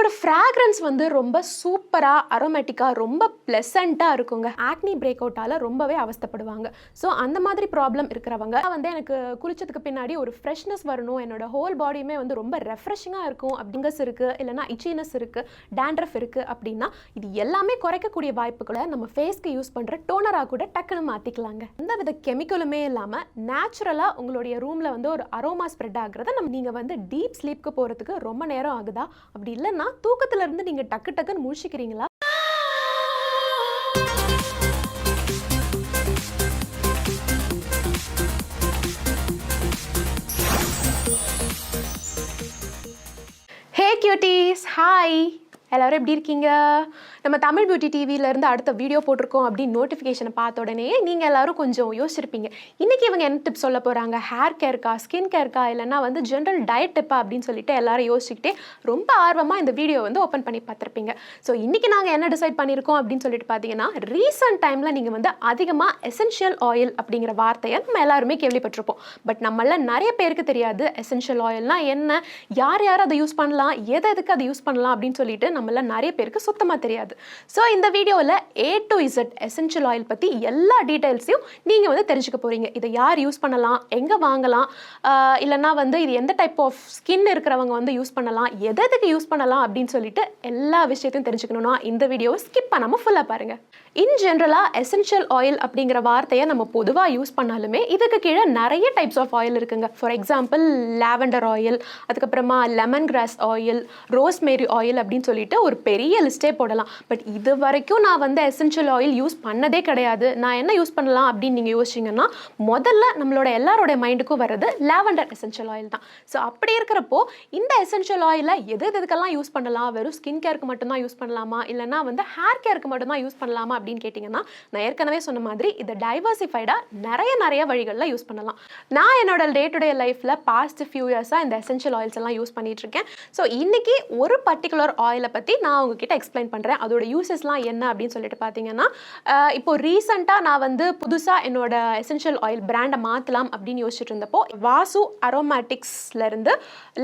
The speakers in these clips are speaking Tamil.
இதோட ஃப்ராக்ரன்ஸ் வந்து ரொம்ப சூப்பரா அரோமேட்டிக்கா ரொம்ப ப்ளசண்டா இருக்குங்க. ஆக்னி பிரேக் அவுட்டால ரொம்பவே அவஸ்தைப்படுவாங்க. ஸோ அந்த மாதிரி ப்ராப்ளம் இருக்கிறவங்க வந்து எனக்கு குளிச்சதுக்கு பின்னாடி ஒரு ஃப்ரெஷ்னஸ் வரணும், என்னோட ஹோல் பாடியுமே வந்து ரொம்ப ரெஃப்ரெஷிங்காக இருக்கும், அப்படிங்கஸ் இருக்கு, இல்லைனா இச்சினஸ் இருக்கு, டேண்ட்ரஃப் இருக்கு அப்படின்னா இது எல்லாமே குறைக்கக்கூடிய வாய்ப்புகளை நம்ம ஃபேஸ்க்கு யூஸ் பண்ற டோனராக கூட டக்குன்னு மாத்திக்கலாங்க. எந்த வித கெமிக்கலுமே இல்லாம நேச்சுரலா உங்களுடைய ரூம்ல வந்து ஒரு அரோமா ஸ்ப்ரெட் ஆகுறத நீங்க வந்து டீப் ஸ்லீப்க்கு போறதுக்கு ரொம்ப நேரம் ஆகுதா, அப்படி இல்லைன்னா தூக்கத்துல இருந்து நீங்க டக்கு டக்குன்னு முழிச்சிக்கிறீங்களா? ஹே கியூட்டீஸ், ஹாய், எல்லாரும் எப்படி இருக்கீங்க? நம்ம தமிழ் பியூட்டி டிவியிலேருந்து அடுத்த வீடியோ போட்டிருக்கோம் அப்படின்னு நோட்டிஃபிகேஷனை பார்த்த உடனே நீங்கள் எல்லாரும் கொஞ்சம் யோசிச்சிருப்பீங்க, இன்றைக்கி இவங்க என்ன டிப்ஸ் சொல்ல போகிறாங்க, ஹேர் கேருக்கா, ஸ்கின் கேருக்கா, இல்லைனா வந்து ஜென்ரல் டயட் டிப்பா அப்படின்னு சொல்லிட்டு எல்லாரும் யோசிச்சுக்கிட்டே ரொம்ப ஆர்வமாக இந்த வீடியோ வந்து ஓப்பன் பண்ணி பார்த்துருப்பீங்க. ஸோ இன்றைக்கி நாங்கள் என்ன டிசைட் பண்ணியிருக்கோம் அப்படின்னு சொல்லிட்டு பார்த்தீங்கன்னா, ரீசெண்ட் டைமில் நீங்கள் வந்து அதிகமாக எசென்ஷியல் ஆயில் அப்படிங்கிற வார்த்தையை நம்ம எல்லாருமே கேள்விப்பட்டிருப்போம். பட் நம்மள நிறைய பேருக்கு தெரியாது எசென்ஷியல் ஆயில்னால் என்ன, யார் யார் அதை யூஸ் பண்ணலாம், எதுக்கு அதை யூஸ் பண்ணலாம் அப்படின்னு சொல்லிட்டு நம்மள நிறைய பேருக்கு சுத்தமாக தெரியாது. ஸோ இந்த வீடியோவில் A to Z essential oil பற்றி எல்லா டீட்டெயில்ஸையும் நீங்கள் வந்து தெரிஞ்சுக்க போகிறீங்க. இதை யார் யூஸ் பண்ணலாம், எங்கே வாங்கலாம், இல்லைனா வந்து இது எந்த டைப் ஆஃப் ஸ்கின் இருக்கிறவங்க வந்து யூஸ் பண்ணலாம், எதுக்கு யூஸ் பண்ணலாம் அப்படின்னு சொல்லிட்டு எல்லா விஷயத்தையும் தெரிஞ்சுக்கணும்னா இந்த வீடியோவை ஸ்கிப் பண்ணாமல் ஃபுல்லாக பாருங்கள். இன் ஜென்ரலாக எசென்ஷியல் ஆயில் அப்படிங்கிற வார்த்தையை நம்ம பொதுவாக யூஸ் பண்ணாலுமே இதுக்கு கீழே நிறைய டைப்ஸ் ஆஃப் ஆயில் இருக்குங்க. ஃபார் எக்ஸாம்பிள் லாவெண்டர் ஆயில், அதுக்கப்புறமா lemon grass oil, rosemary oil அப்படின்னு சொல்லிட்டு ஒரு பெரிய லிஸ்ட்டே போடலாம். பட் இது வரைக்கும் நான் வந்து எசென்ஷியல் ஆயில் யூஸ் பண்ணதே கிடையாது. நான் என்ன யூஸ் பண்ணலாம் அப்படின்னு நீங்கள் யோசிச்சிங்கன்னா முதல்ல நம்மளோட எல்லாரோட மைண்டுக்கும் வர்றது லாவெண்டர் எசென்ஷியல் ஆயில் தான். ஸோ அப்படி இருக்கிறப்போ இந்த எசென்ஷியல் ஆயிலை எதுக்கெல்லாம் யூஸ் பண்ணலாம், வெறும் ஸ்கின் கேருக்கு மட்டும்தான் யூஸ் பண்ணலாமா, இல்லைனா வந்து ஹேர் கேருக்கு மட்டும்தான் யூஸ் பண்ணலாமா அப்படின்னு கேட்டிங்கன்னா, நான் ஏற்கனவே சொன்ன மாதிரி இதை டைவர்சிஃபைடாக நிறைய வழிகளில் யூஸ் பண்ணலாம். நான் என்னோட டே டு டே லைஃப்பில் பாஸ்ட் ஃபியூ இயர்ஸாக இந்த எசென்ஷியல் ஆயில்ஸ் எல்லாம் யூஸ் பண்ணிட்டு இருக்கேன். ஸோ இன்னைக்கு ஒரு பர்டிகுலர் ஆயிலை பற்றி நான் உங்ககிட்ட எக்ஸ்பிளைன் பண்ணுறேன். அதோட யூசஸ்லாம் என்ன அப்படின்னு சொல்லிட்டு பார்த்தீங்கன்னா, இப்போ ரீசெண்டாக நான் வந்து புதுசாக என்னோட எசென்ஷியல் ஆயில் பிராண்டை மாற்றலாம் அப்படின்னு யோசிச்சுட்டு இருந்தப்போ வாசு அரோமேட்டிக்ஸ்லேருந்து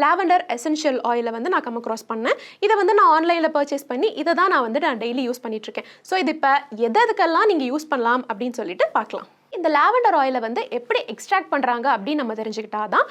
லாவெண்டர் எசென்ஷியல் ஆயிலை வந்து நான் கம் அக்ராஸ் பண்ணேன். இதை வந்து நான் ஆன்லைனில் பர்ச்சேஸ் பண்ணி இதை தான் நான் டெய்லி யூஸ் பண்ணிட்டு இருக்கேன். ஸோ இது இப்போ எதுக்கெல்லாம் நீங்கள் யூஸ் பண்ணலாம் அப்படின்னு சொல்லிட்டு பார்க்கலாம். இந்த லாவெண்டர் ஆயிலை வந்து எப்படி எக்ஸ்ட்ராக்ட் பண்ணுறாங்க அப்படின்னு நம்ம தெரிஞ்சுக்கிட்டா தான்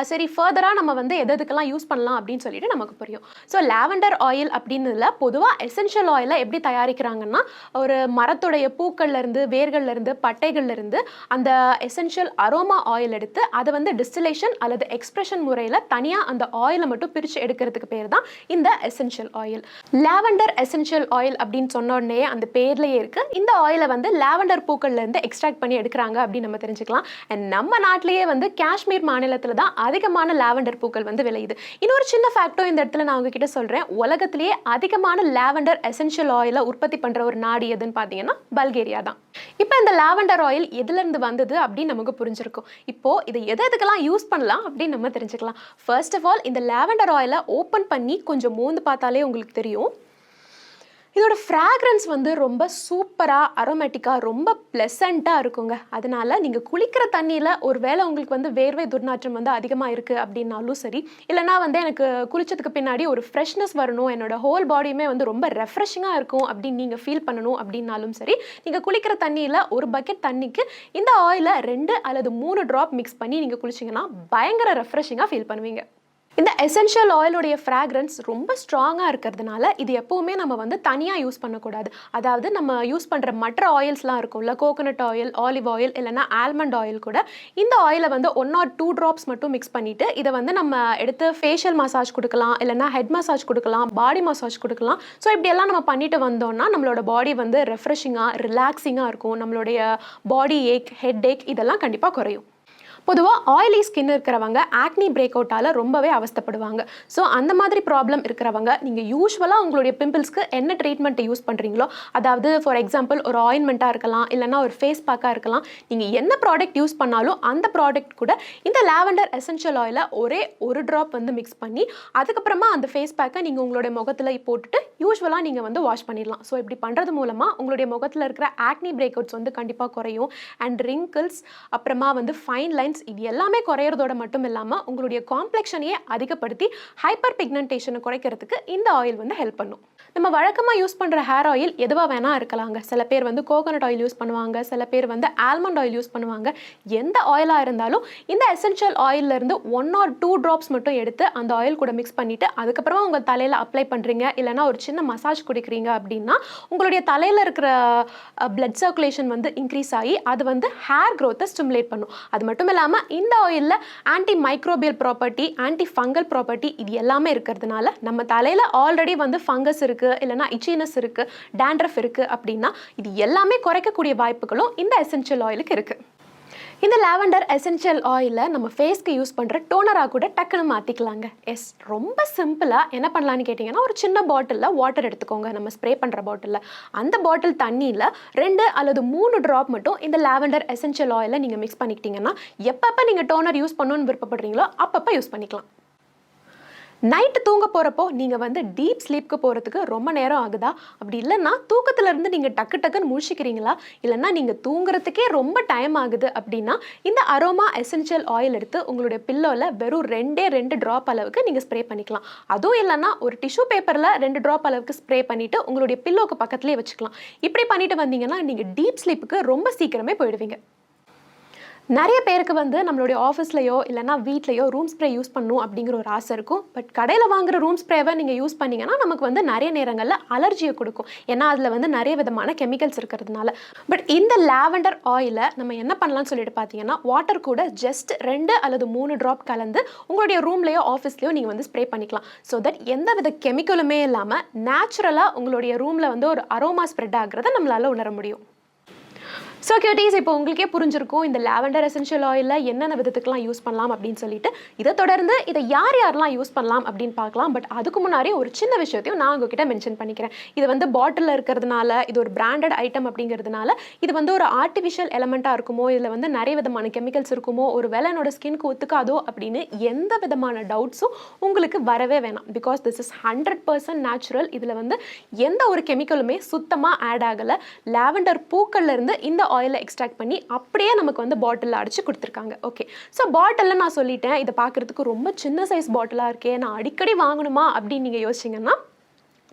சரி ஃபர்தராக நம்ம வந்து எதுக்கெல்லாம் யூஸ் பண்ணலாம் அப்படின்னு சொல்லிட்டு நமக்கு புரியும். ஸோ லாவெண்டர் ஆயில் அப்படின்னதில் பொதுவாக எசென்ஷியல் ஆயிலை எப்படி தயாரிக்கிறாங்கன்னா, ஒரு மரத்துடைய பூக்கள்லேருந்து, வேர்கள்லேருந்து, பட்டைகள்லேருந்து அந்த எசென்ஷியல் அரோமா ஆயில் எடுத்து அதை வந்து டிஸ்டிலேஷன் அல்லது எக்ஸ்பிரஷன் முறையில் தனியாக அந்த ஆயிலை மட்டும் பிரித்து எடுக்கிறதுக்கு பேர் தான் இந்த essential oil. Lavender essential oil அப்படின்னு சொன்ன உடனே அந்த பேர்லேயே இருக்குது, இந்த ஆயிலை வந்து லாவெண்டர் பூக்கள்லேருந்து எக்ஸ்ட்ராக்ட் பண்ணி எடுக்கிறாங்க அப்படின்னு நம்ம தெரிஞ்சுக்கலாம். அண்ட் நம்ம நாட்டிலேயே வந்து காஷ்மீர் மாநிலத்தில் தான் அதிகமான லாவெண்டர் பூக்கள் வந்து விளையுது. இன்னொரு சின்ன ஃபேக்டோ இந்த இடத்துல நான் உங்ககிட்ட சொல்கிறேன், உலகத்திலேயே அதிகமான லாவெண்டர் எசென்ஷியல் ஆயிலை உற்பத்தி பண்ணுற ஒரு நாடு எதுன்னு பார்த்தீங்கன்னா பல்கேரியா தான். இப்போ இந்த லாவெண்டர் ஆயில் எதுலேருந்து வந்தது அப்படின்னு நமக்கு புரிஞ்சிருக்கும். இப்போ இதை எதுக்கெல்லாம் யூஸ் பண்ணலாம் அப்படின்னு நம்ம தெரிஞ்சுக்கலாம். ஃபர்ஸ்ட் ஆஃப் ஆல் இந்த லாவெண்டர் ஆயிலை ஓப்பன் பண்ணி கொஞ்சம் மோந்து பார்த்தாலே உங்களுக்கு தெரியும், இதோட ஃப்ராக்ரன்ஸ் வந்து ரொம்ப சூப்பராக அரோமேட்டிக்காக ரொம்ப ப்ளசண்ட்டாக இருக்குங்க. அதனால நீங்கள் குளிக்கிற தண்ணியில் ஒரு வேளை உங்களுக்கு வந்து வேர்வை துர்நாற்றம் வந்து அதிகமாக இருக்குது அப்படின்னாலும் சரி, இல்லைனா வந்து எனக்கு குளிச்சதுக்கு பின்னாடி ஒரு ஃப்ரெஷ்னஸ் வரணும், என்னோட ஹோல் பாடியுமே வந்து ரொம்ப ரெஃப்ரெஷிங்காக இருக்கும் அப்படின்னு நீங்கள் ஃபீல் பண்ணணும் அப்படின்னாலும் சரி, நீங்கள் குளிக்கிற தண்ணியில் ஒரு பக்கெட் தண்ணிக்கு இந்த ஆயிலை 2 அல்லது 3 ட்ராப் மிக்ஸ் பண்ணி நீங்கள் குளிச்சிங்கன்னா பயங்கர ரெஃப்ரெஷிங்காக ஃபீல் பண்ணுவீங்க. இந்த எசென்ஷியல் ஆயிலுடைய ஃப்ராக்ரன்ஸ் ரொம்ப ஸ்ட்ராங்காக இருக்கிறதுனால இது எப்போவுமே நம்ம வந்து தனியாக யூஸ் பண்ணக்கூடாது. அதாவது நம்ம யூஸ் பண்ணுற மற்ற ஆயில்ஸ்லாம் இருக்கும்ல, கோகோனட் ஆயில், ஆலிவ் ஆயில், இல்லைனா ஆல்மண்ட் ஆயில் கூட இந்த ஆயிலை வந்து 1 or 2 ட்ராப்ஸ் மட்டும் மிக்ஸ் பண்ணிவிட்டு இதை வந்து நம்ம எடுத்து ஃபேஷியல் மசாஜ் கொடுக்கலாம், இல்லைனா ஹெட் மசாஜ் கொடுக்கலாம், பாடி மசாஜ் கொடுக்கலாம். ஸோ இப்படியெல்லாம் நம்ம பண்ணிட்டு வந்தோம்னா நம்மளோட பாடி வந்து ரெஃப்ரெஷிங்காக ரிலாக்ஸிங்காக இருக்கும். நம்மளுடைய பாடி ஏக், ஹெட் ஏக் இதெல்லாம் கண்டிப்பாக குறையும். பொதுவாக ஆயிலி ஸ்கின் இருக்கிறவங்க ஆக்னி பிரேக் அவுட்டால் ரொம்பவே அவஸ்தைப்படுவாங்க. ஸோ அந்த மாதிரி ப்ராப்ளம் இருக்கிறவங்க நீங்கள் யூஸ்வலாக உங்களுடைய பிம்பிள்ஸ்க்கு என்ன ட்ரீட்மெண்ட்டை யூஸ் பண்ணுறீங்களோ, அதாவது ஃபார் எக்ஸாம்பிள் ஒரு ஆயின்மெண்ட்டாக இருக்கலாம், இல்லைனா ஒரு ஃபேஸ் பேக்காக இருக்கலாம், நீங்கள் என்ன ப்ராடக்ட் யூஸ் பண்ணாலும் அந்த ப்ராடக்ட் கூட இந்த லாவெண்டர் எசென்ஷியல் ஆயிலை ஒரே 1 ட்ராப் வந்து மிக்ஸ் பண்ணி அதுக்கப்புறமா அந்த ஃபேஸ் பேக்கை நீங்கள் உங்களுடைய முகத்தில் போட்டுட்டு யூஸ்வலாக நீங்கள் வந்து வாஷ் பண்ணிடலாம். ஸோ இப்படி பண்ணுறது மூலமாக உங்களுடைய முகத்தில் இருக்கிற ஆக்னி பிரேக் அவுட்ஸ் வந்து கண்டிப்பாக குறையும். அண்ட் ரிங்கிள்ஸ், அப்புறமா வந்து ஃபைன் லைன்ஸ், இது எல்லாமே குறையிறதோட மட்டும் இல்லாமல் உங்களுடைய காம்ப்ளெக்ஷனையே அதிகப்படுத்தி ஹைப்பர் பிக்மெண்டேஷனை குறைக்கிறதுக்கு இந்த ஆயில் வந்து ஹெல்ப் பண்ணும். நம்ம வழக்கமாக யூஸ் பண்ணுற ஹேர் ஆயில் எதுவாக வேணால் இருக்கலாங்க. சில பேர் வந்து கோகோனட் ஆயில் யூஸ் பண்ணுவாங்க, சில பேர் வந்து ஆல்மண்ட் ஆயில் யூஸ் பண்ணுவாங்க. எந்த ஆயிலாக இருந்தாலும் இந்த எசென்ஷியல் ஆயிலிருந்து 1 or 2 ட்ராப்ஸ் மட்டும் எடுத்து அந்த ஆயில் கூட மிக்ஸ் பண்ணிவிட்டு அதுக்கப்புறமா உங்கள் தலையில் அப்ளை பண்ணுறீங்க, இல்லைனா ஒரு சின்ன மசாஜ் குடிக்கிறீங்க அப்படின்னா உங்களுடைய தலையில் இருக்கிற பிளட் சர்க்குலேஷன் வந்து இன்க்ரீஸ் ஆகி அது வந்து ஹேர் க்ரோத்தை ஸ்டிமுலேட் பண்ணும். அது மட்டும் இல்லாமல் இந்த ஆயிலில் anti microbial property, anti fungal property இது எல்லாமே இருக்கிறதுனால நம்ம தலையில் ஆல்ரெடி வந்து ஃபங்கஸ் இருக்குது, இல்லைனா இச்சினஸ் இருக்குது, டேண்ட்ரஃப் இருக்குது அப்படின்னா இது எல்லாமே குறைக்கக்கூடிய வாய்ப்புகளும் இந்த எசென்ஷியல் ஆயிலுக்கு இருக்குது. இந்த லாவெண்டர் எசென்ஷியல் ஆயிலை நம்ம ஃபேஸ்க்கு யூஸ் பண்ணுற டோனராக கூட டக்குன்னு மாற்றிக்கலாங்க. ரொம்ப சிம்பிளாக என்ன பண்ணலான்னு கேட்டிங்கன்னா, ஒரு சின்ன பாட்டிலில் வாட்டர் எடுத்துக்கோங்க, நம்ம ஸ்ப்ரே பண்ணுற பாட்டிலில். அந்த பாட்டில் தண்ணியில் 2 அல்லது 3 ட்ராப் மட்டும் இந்த லாவெண்டர் எசென்ஷியல் ஆயிலை நீங்கள் மிக்ஸ் பண்ணிக்கிட்டிங்கன்னா எப்பப்போ நீங்கள் டோனர் யூஸ் பண்ணணும்னு விருப்பப்படுறீங்களோ அப்பப்போ யூஸ் பண்ணிக்கலாம். நைட்டு தூங்க போகிறப்போ நீங்கள் வந்து டீப் ஸ்லீப்க்கு போகிறதுக்கு ரொம்ப நேரம் ஆகுதா? அப்படி இல்லைன்னா தூக்கத்திலேருந்து நீங்கள் டக்குன்னு முழிச்சிக்கிறீங்களா? இல்லைன்னா நீங்கள் தூங்குறதுக்கே ரொம்ப டைம் ஆகுது அப்படின்னா இந்த அரோமா எசென்ஷியல் ஆயில் எடுத்து உங்களுடைய பில்லோவில் வெறும் 2 ட்ராப் அளவுக்கு நீங்கள் ஸ்ப்ரே பண்ணிக்கலாம். அதுவும் இல்லைன்னா ஒரு டிஷ்யூ பேப்பரில் 2 ட்ராப் அளவுக்கு ஸ்ப்ரே பண்ணிவிட்டு உங்களுடைய பில்லோக்கு பக்கத்துலேயே வச்சுக்கலாம். இப்படி பண்ணிட்டு வந்தீங்கன்னா நீங்கள் டீப் ஸ்லீப்புக்கு ரொம்ப சீக்கிரமே போயிடுவீங்க. நிறைய பேருக்கு வந்து நம்மளுடைய ஆஃபீஸ்லையோ இல்லைனா வீட்லையோ ரூம் ஸ்ப்ரே யூஸ் பண்ணணும் அப்படிங்கிற ஒரு ஆசை இருக்கும். பட் கடையில் வாங்குகிற ரூம் ஸ்ப்ரேவை நீங்கள் யூஸ் பண்ணிங்கன்னா நமக்கு வந்து நிறைய நேரங்களில் அலர்ஜியை கொடுக்கும். ஏன்னா அதில் வந்து நிறைய விதமான கெமிக்கல்ஸ் இருக்கிறதுனால. பட் இந்த லாவெண்டர் ஆயிலை நம்ம என்ன பண்ணலாம்னு சொல்லிட்டு பார்த்தீங்கன்னா, வாட்டர் கூட ஜஸ்ட் 2 அல்லது 3 ட்ராப் கலந்து உங்களுடைய ரூம்லேயோ ஆஃபீஸ்லையோ நீங்கள் வந்து ஸ்ப்ரே பண்ணிக்கலாம். ஸோ தட் எந்த வித கெமிக்கலுமே இல்லாமல் நேச்சுரலாக உங்களுடைய ரூமில் வந்து ஒரு அரோமா ஸ்ப்ரெட் ஆகிறத நம்மளால் உணர முடியும். ஸோ கியூட்டீஸ், இப்போ உங்களுக்கே புரிஞ்சிருக்கும் இந்த லாவெண்டர் எசென்ஷியல் ஆயிலில் என்னென்ன விதத்துக்குலாம் யூஸ் பண்ணலாம் அப்படின்னு சொல்லிட்டு. இதை தொடர்ந்து இதை யாரெல்லாம் யூஸ் பண்ணலாம் அப்படின்னு பார்க்கலாம். பட் அதுக்கு முன்னாடி ஒரு சின்ன விஷயத்தையும் நான் உங்ககிட்ட மென்ஷன் பண்ணிக்கிறேன். இது வந்து பாட்டிலில் இருக்கிறதுனால, இது ஒரு பிராண்டட் ஐட்டம் அப்படிங்கிறதுனால இது வந்து ஒரு ஆர்டிஃபிஷியல் எலமெண்ட்டாக இருக்குமோ, இதில் வந்து நிறைய விதமான கெமிக்கல்ஸ் இருக்குமோ, ஒரு வேளை என்னோட ஸ்கின்க்கு ஒத்துக்காதோ அப்படின்னு எந்த விதமான டவுட்ஸும் உங்களுக்கு வரவே வேணாம். Because this is 100% natural. இதில் வந்து எந்த ஒரு கெமிக்கலுமே சுத்தமாக ஆட் ஆகலை. லாவெண்டர் பூக்கள்லேருந்து இந்த ஆயிலை எக்ஸ்ட்ராக்ட் பண்ணி அப்படியே நமக்கு வந்து பாட்டிலில் அடிச்சு கொடுத்துருக்காங்க. ஓகே, ஸோ பாட்டிலில் நான் சொல்லிட்டேன், இதை பார்க்குறதுக்கு ரொம்ப சின்ன சைஸ் பாட்டிலாக இருக்கே, நான் அடிக்கடி வாங்கணுமா அப்படின்னு நீங்கள் யோசிச்சிங்கன்னா,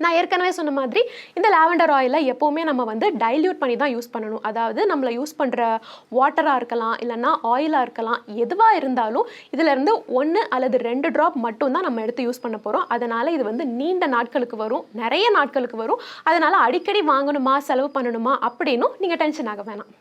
நான் ஏற்கனவே சொன்ன மாதிரி இந்த லாவெண்டர் ஆயிலை எப்போவுமே நம்ம வந்து டைல்யூட் பண்ணி தான் யூஸ் பண்ணணும். அதாவது நம்மளை யூஸ் பண்ணுற வாட்டராக இருக்கலாம், இல்லைன்னா ஆயிலாக இருக்கலாம், எதுவாக இருந்தாலும் இதிலேருந்து 1 அல்லது 2 ட்ராப் மட்டும் தான் நம்ம எடுத்து யூஸ் பண்ண போகிறோம். அதனால் இது வந்து நீண்ட நாட்களுக்கு வரும், நிறைய நாட்களுக்கு வரும். அதனால் அடிக்கடி வாங்கணுமா, செலவு பண்ணணுமா அப்படின்னும் நீங்கள் டென்ஷன் ஆக வேணாம்.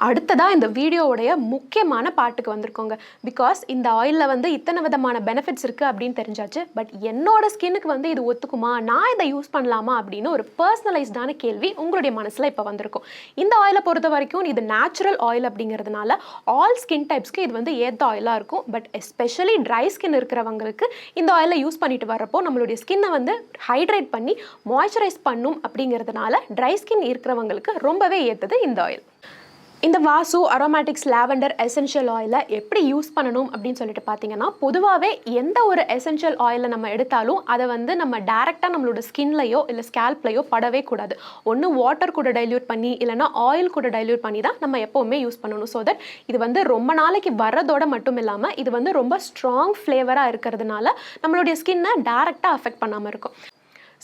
அடுத்ததாக இந்த வீடியோவுடைய முக்கியமான பாட்டுக்கு வந்திருக்கோங்க. பிகாஸ் இந்த ஆயிலில் வந்து இத்தனை விதமான பெனிஃபிட்ஸ் இருக்குது அப்படின்னு தெரிஞ்சாச்சு. பட் என்னோட ஸ்கின்னுக்கு வந்து இது ஒத்துக்குமா, நான் இதை யூஸ் பண்ணலாமா அப்படின்னு ஒரு பர்சனலைஸ்டான கேள்வி உங்களுடைய மனசில் இப்போ வந்திருக்கும். இந்த ஆயிலை பொறுத்த வரைக்கும் இது நேச்சுரல் ஆயில் அப்படிங்கிறதுனால ஆல் ஸ்கின் டைப்ஸ்க்கு இது வந்து ஏற்ற ஆயிலாக இருக்கும். பட் எஸ்பெஷலி ட்ரை ஸ்கின் இருக்கிறவங்களுக்கு இந்த ஆயிலை யூஸ் பண்ணிட்டு வரப்போ நம்மளுடைய ஸ்கின்னை வந்து ஹைட்ரேட் பண்ணி மாய்ஸ்சரைஸ் பண்ணும். அப்படிங்கிறதுனால ட்ரை ஸ்கின் இருக்கிறவங்களுக்கு ரொம்பவே ஏற்றது இந்த ஆயில். இந்த வாசு அரோமேட்டிக்ஸ் லாவெண்டர் எசென்ஷியல் ஆயிலை எப்படி யூஸ் பண்ணணும் அப்படின்னு சொல்லிட்டு பார்த்தீங்கன்னா, பொதுவாகவே எந்த ஒரு எசென்ஷியல் ஆயிலை நம்ம எடுத்தாலும் அதை வந்து நம்ம டேரெக்டாக நம்மளோட ஸ்கின்லையோ இல்லை ஸ்கேல்ப்லையோ படவே கூடாது. ஒன்று வாட்டர் கூட டைல்யூட் பண்ணி, இல்லைனா ஆயில் கூட டைல்யூட் பண்ணி தான் நம்ம எப்போவுமே யூஸ் பண்ணணும். ஸோ தட் இது வந்து ரொம்ப நாளைக்கு வர்றதோட மட்டும் இல்லாமல் இது வந்து ரொம்ப ஸ்ட்ராங் ஃப்ளேவராக இருக்கிறதுனால நம்மளுடைய ஸ்கின்னை டேரெக்டாக அஃபெக்ட் பண்ணாமல் இருக்கும்.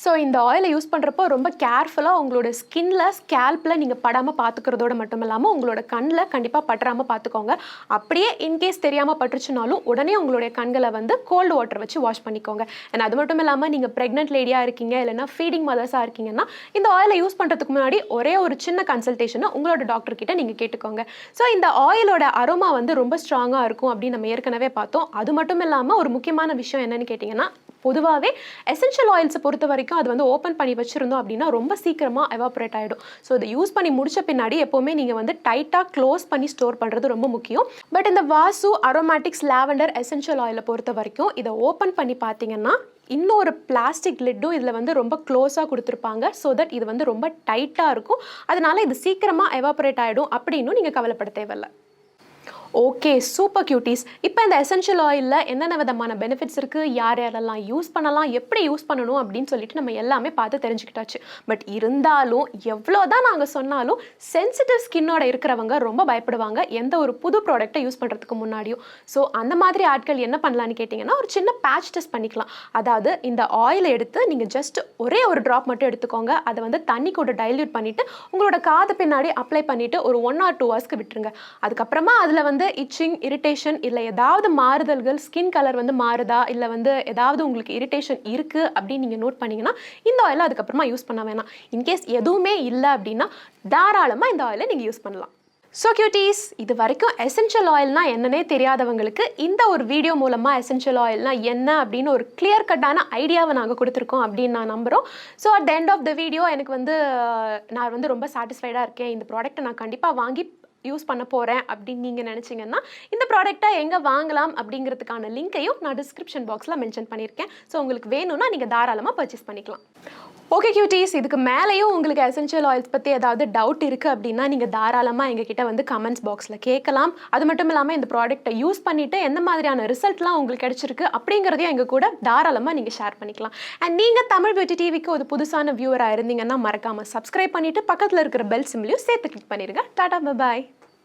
ஸோ இந்த ஆயிலை யூஸ் பண்ணுறப்போ ரொம்ப கேர்ஃபுல்லாக உங்களோட ஸ்கின்னில் ஸ்கேல்பில் நீங்கள் படாமல் பார்த்துக்கிறதோட மட்டும் இல்லாமல் உங்களோட கண்ணில் கண்டிப்பாக பட்டுறாமல் பார்த்துக்கோங்க. அப்படியே இன்கேஸ் தெரியாமல் பட்டுருச்சுனாலும் உடனே உங்களுடைய கண்களை வந்து கோல்டு வாட்டர் வச்சு வாஷ் பண்ணிக்கோங்க. அண்ட் அது மட்டும் இல்லாமல் நீங்கள் ப்ரெக்னென்ட் லேடியாக இருக்கீங்க, இல்லைனா ஃபீடிங் மதர்ஸாக இருக்கீங்கன்னா இந்த ஆயிலை யூஸ் பண்ணுறதுக்கு முன்னாடி ஒரே ஒரு சின்ன கன்சல்டேஷனை உங்களோட டாக்டர் கிட்ட நீங்கள் கேட்டுக்கோங்க. ஸோ இந்த ஆயிலோட அரோமா வந்து ரொம்ப ஸ்ட்ராங்காக இருக்கும் அப்படின்னு நம்ம ஏற்கனவே பார்த்தோம். அது மட்டும் இல்லாமல் ஒரு முக்கியமான விஷயம் என்னன்னு கேட்டிங்கன்னா, பொதுவாகவே எசென்ஷியல் ஆயில்ஸை பொறுத்த வரைக்கும் அது வந்து ஓப்பன் பண்ணி வச்சுருந்தோம் அப்படின்னா ரொம்ப சீக்கிரமாக எவாப்ரேட் ஆகிடும். ஸோ இதை யூஸ் பண்ணி முடிச்ச பின்னாடி எப்போவுமே நீங்கள் வந்து டைட்டாக க்ளோஸ் பண்ணி ஸ்டோர் பண்ணுறது ரொம்ப முக்கியம். பட் இந்த வாசு அரோமேட்டிக்ஸ் லாவெண்டர் எசென்ஷியல் ஆயிலை பொறுத்த வரைக்கும் இதை ஓப்பன் பண்ணி பார்த்தீங்கன்னா இன்னொரு பிளாஸ்டிக் லிட்டும் இதில் வந்து ரொம்ப க்ளோஸாக கொடுத்துருப்பாங்க. ஸோ தட் இது வந்து ரொம்ப டைட்டாக இருக்கும். அதனால இது சீக்கிரமாக எவாப்ரேட் ஆகிடும் அப்படின்னு நீங்கள் கவலைப்பட தேவையில்லை. Okay, super cuties. இப்போ இந்த எசென்ஷியல் ஆயிலில் என்னென்ன விதமான பெனிஃபிட்ஸ் இருக்குது, யார் யாரெல்லாம் யூஸ் பண்ணலாம், எப்படி யூஸ் பண்ணணும் அப்படின்னு சொல்லிட்டு நம்ம எல்லாமே பார்த்து தெரிஞ்சுக்கிட்டாச்சு. பட் இருந்தாலும் எவ்வளோ தான் நாங்கள் சொன்னாலும் சென்சிட்டிவ் ஸ்கின்னோட இருக்கிறவங்க ரொம்ப பயப்படுவாங்க எந்த ஒரு புது ப்ராடக்ட்டை யூஸ் பண்ணுறதுக்கு முன்னாடியும். ஸோ அந்த மாதிரி ஆட்கள் என்ன பண்ணலான்னு கேட்டிங்கன்னா, ஒரு சின்ன பேட்ச் டெஸ்ட் பண்ணிக்கலாம். அதாவது இந்த ஆயிலை எடுத்து நீங்கள் ஜஸ்ட் ஒரே ஒரு ட்ராப் மட்டும் எடுத்துக்கோங்க. அதை வந்து தண்ணி கூட டைல்யூட் பண்ணிவிட்டு உங்களோட காது பின்னாடி அப்ளை பண்ணிவிட்டு ஒரு 1 or 2 ஹவர்ஸ்க்கு விட்டுருங்க. அதுக்கப்புறமா அதில் வந்து இச்சிங், இரிட்டேஷன் இல்லை ஏதாவது மாறுதல்கள், ஸ்கின் கலர் வந்து மாறுதா, இல்லை வந்து ஏதாவது உங்களுக்கு இரிட்டேஷன் இருக்குது அப்படின்னு நீங்கள் நோட் பண்ணிங்கன்னா இந்த ஆயிலை அதுக்கப்புறமா யூஸ் பண்ண வேணாம். இன்கேஸ் எதுவுமே இல்லை அப்படின்னா தாராளமாக இந்த ஆயிலை நீங்கள் யூஸ் பண்ணலாம். ஸோ கியூட்டீஸ், இது வரைக்கும் எசென்ஷியல் ஆயில்னால் என்னன்னே தெரியாதவங்களுக்கு இந்த ஒரு வீடியோ மூலமாக எசென்ஷியல் ஆயில்னால் என்ன அப்படின்னு ஒரு கிளியர் கட்டான ஐடியாவை நாங்கள் கொடுத்துருக்கோம் அப்படின்னு நான் நம்புகிறோம். So at the end of the video எனக்கு வந்து நான் வந்து ரொம்ப சாட்டிஸ்ஃபைடாக இருக்கேன், இந்த ப்ராடக்ட்டை நான் கண்டிப்பாக வாங்கி யூஸ் பண்ண போகிறேன் அப்படின்னு நீங்கள் நினச்சிங்கன்னா இந்த ப்ராடக்ட்டை எங்கே வாங்கலாம் அப்படிங்கிறதுக்கான லிங்க்கையும் நான் டிஸ்கிரிப்ஷன் பாக்ஸில் மென்ஷன் பண்ணியிருக்கேன். ஸோ உங்களுக்கு வேணும்னா நீங்கள் தாராளமாக பர்ச்சேஸ் பண்ணிக்கலாம். ஓகே கியூட்டீஸ், இதுக்கு மேலேயும் உங்களுக்கு எசென்ஷியல் ஆயில்ஸ் பற்றி ஏதாவது டவுட் இருக்குது அப்படின்னா நீங்கள் தாராளமாக எங்ககிட்ட வந்து கமெண்ட்ஸ் பாக்ஸில் கேட்கலாம். அது மட்டும் இல்லாமல் இந்த ப்ராடக்ட்டை யூஸ் பண்ணிவிட்டு எந்த மாதிரியான ரிசல்ட்லாம் உங்களுக்கு கிடச்சிருக்கு அப்படிங்கிறதையும் எங்கள் கூட தாராளமாக நீங்கள் ஷேர் பண்ணிக்கலாம். அண்ட் நீங்கள் தமிழ் பியூட்டி டிவிக்கு ஒரு புதுசான வியூவராக இருந்தீங்கன்னா மறக்காமல் சப்ஸ்கிரைப் பண்ணிவிட்டு பக்கத்தில் இருக்கிற பெல் சிம்லையும் சேர்த்து கிளிக் பண்ணிடுங்க. டாடா, பாய்.